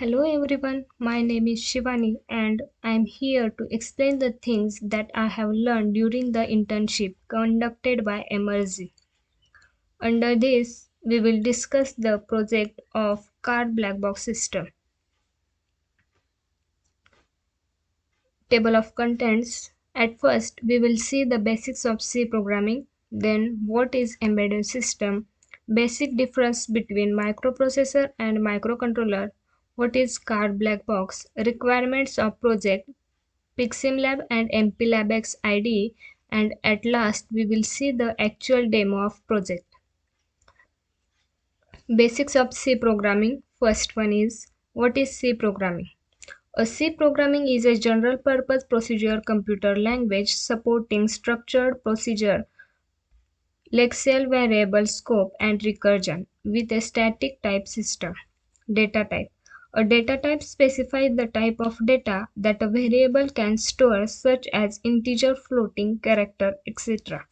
Hello everyone, my name is Shivani and I am here to explain the things that I have learned during the internship conducted by Emertxe. Under this, we will discuss the project of car black box system. Table of contents. At first, we will see the basics of C programming, then what is embedded system, basic difference between microprocessor and microcontroller, what is car black box, requirements of project, PiximLab and MPLabX IDE, and at last we will see the actual demo of project. Basics of C programming. First one is, what is C programming? A C programming is a general purpose procedure computer language supporting structured procedure, Lexical variable scope and recursion with a static type system. Data type. A data type specifies the type of data that a variable can store, such as integer, floating, character, etc.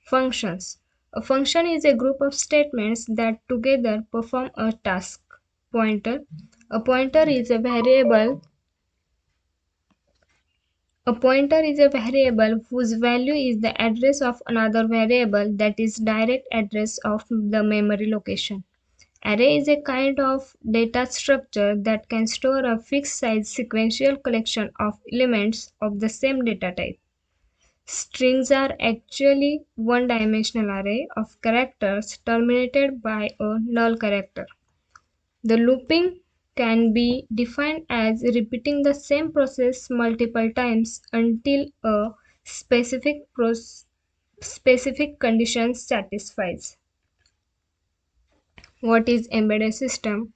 Functions. A function is a group of statements that together perform a task. Pointer. A pointer is a variable A pointer is a variable whose value is the address of another variable, that is direct address of the memory location. Array is a kind of data structure that can store a fixed size sequential collection of elements of the same data type. Strings are actually one-dimensional array of characters terminated by a null character. The looping can be defined as repeating the same process multiple times until a specific condition satisfies. What is embedded system?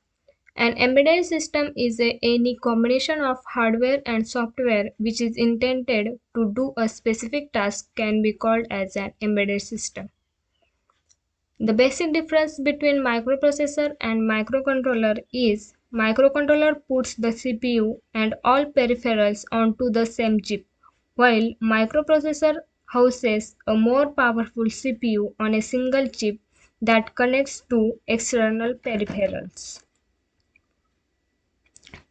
An embedded system is any combination of hardware and software which is intended to do a specific task can be called as an embedded system. The basic difference between microprocessor and microcontroller is microcontroller puts the CPU and all peripherals onto the same chip, while microprocessor houses a more powerful CPU on a single chip that connects to external peripherals.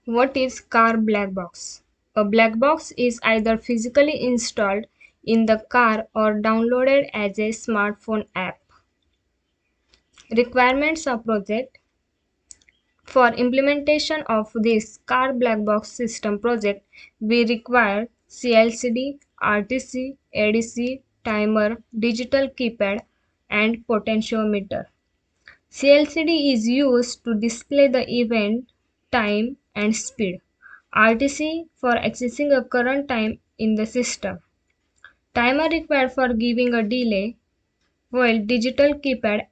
What is car black box? A black box is either physically installed in the car or downloaded as a smartphone app. Requirements of project. For implementation of this car black box system project, we require CLCD, RTC, ADC, timer, digital keypad, and potentiometer. CLCD is used to display the event, time, and speed. RTC for accessing a current time in the system. Timer required for giving a delay, while digital keypad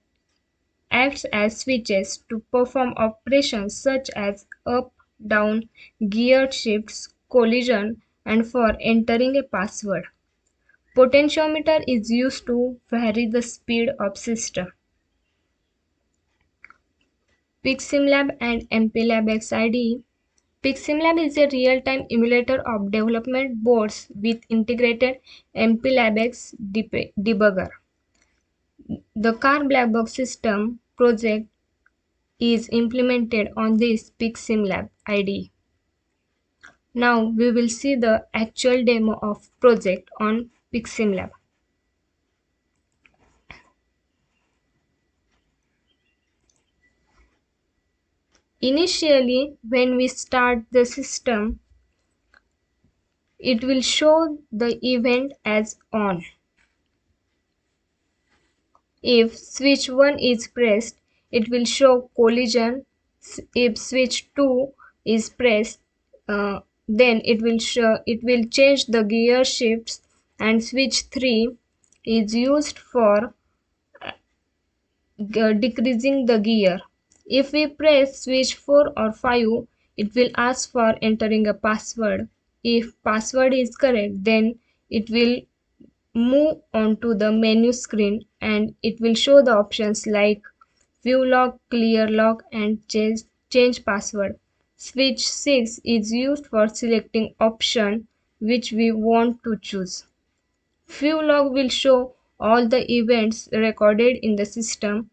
acts as switches to perform operations such as up, down, gear shifts, collision, and for entering a password. Potentiometer is used to vary the speed of system. PiximLab and MPLabX IDE. PiximLab is a real-time emulator of development boards with integrated MPLabX debugger. The car black box system project is implemented on this PiximLab IDE. Now we will see the actual demo of project on PiximLab. Initially, when we start the system, it will show the event as on. If switch 1 is pressed, it will show collision. If switch 2 is pressed, then it will change the gear shifts, and switch 3 is used for decreasing the gear. If we press switch 4 or 5, it will ask for entering a password. If password is correct, then it will move on to the menu screen and it will show the options like view log, clear log, and change password. Switch 6 is used for selecting option which we want to choose. View log will show all the events recorded in the system.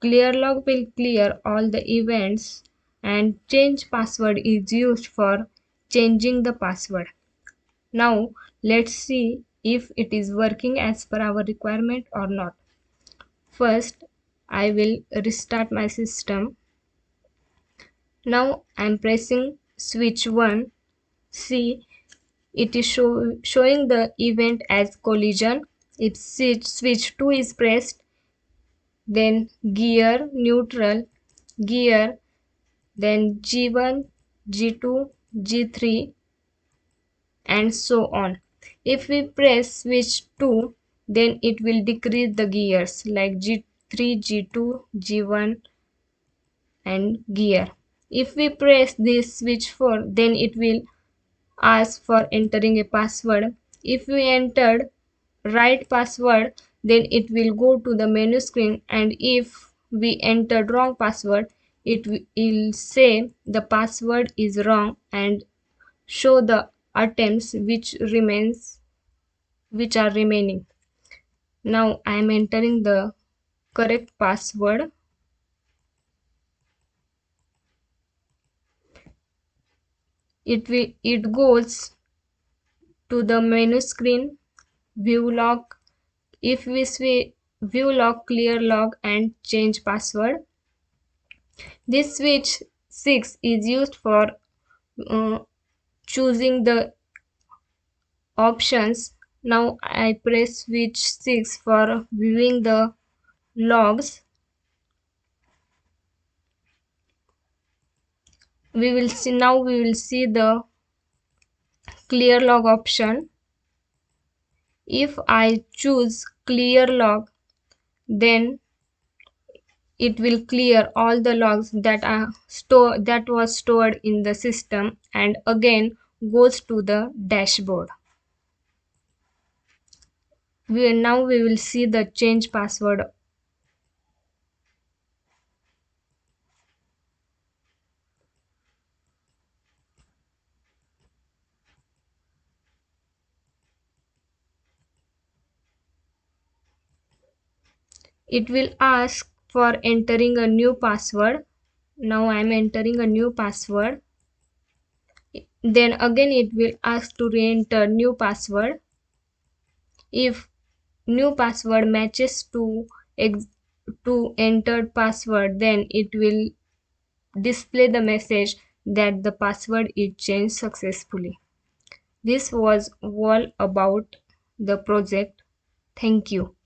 Clear log will clear all the events and change password is used for changing the password. Now let's see if it is working as per our requirement or not. First, I will restart my system. Now I am pressing switch 1. See, it is showing the event as collision. If switch 2 is pressed, then gear, neutral, gear, then G1, G2, G3, and so on. If we press switch 2, then it will decrease the gears like G3, G2, G1, and gear. If we press this switch 4, then it will ask for entering a password. If we entered right password, then it will go to the menu screen, and if we entered wrong password, it will say the password is wrong and show the attempts which are remaining. Now I am entering the correct password. It goes to the menu screen, view log. If we view log, clear log, and change password. This switch 6 is used for uh, choosing the options. Now I press switch 6 for viewing the logs. We will see the clear log option. If I choose clear log, then it will clear all the logs that was stored in the system and again goes to the dashboard. Now we will see the change password. It will ask for entering a new password. Now I am entering a new password. Then again it will ask to re-enter new password. If new password matches to entered password, then it will display the message that the password is changed successfully. This was all about the project. Thank you.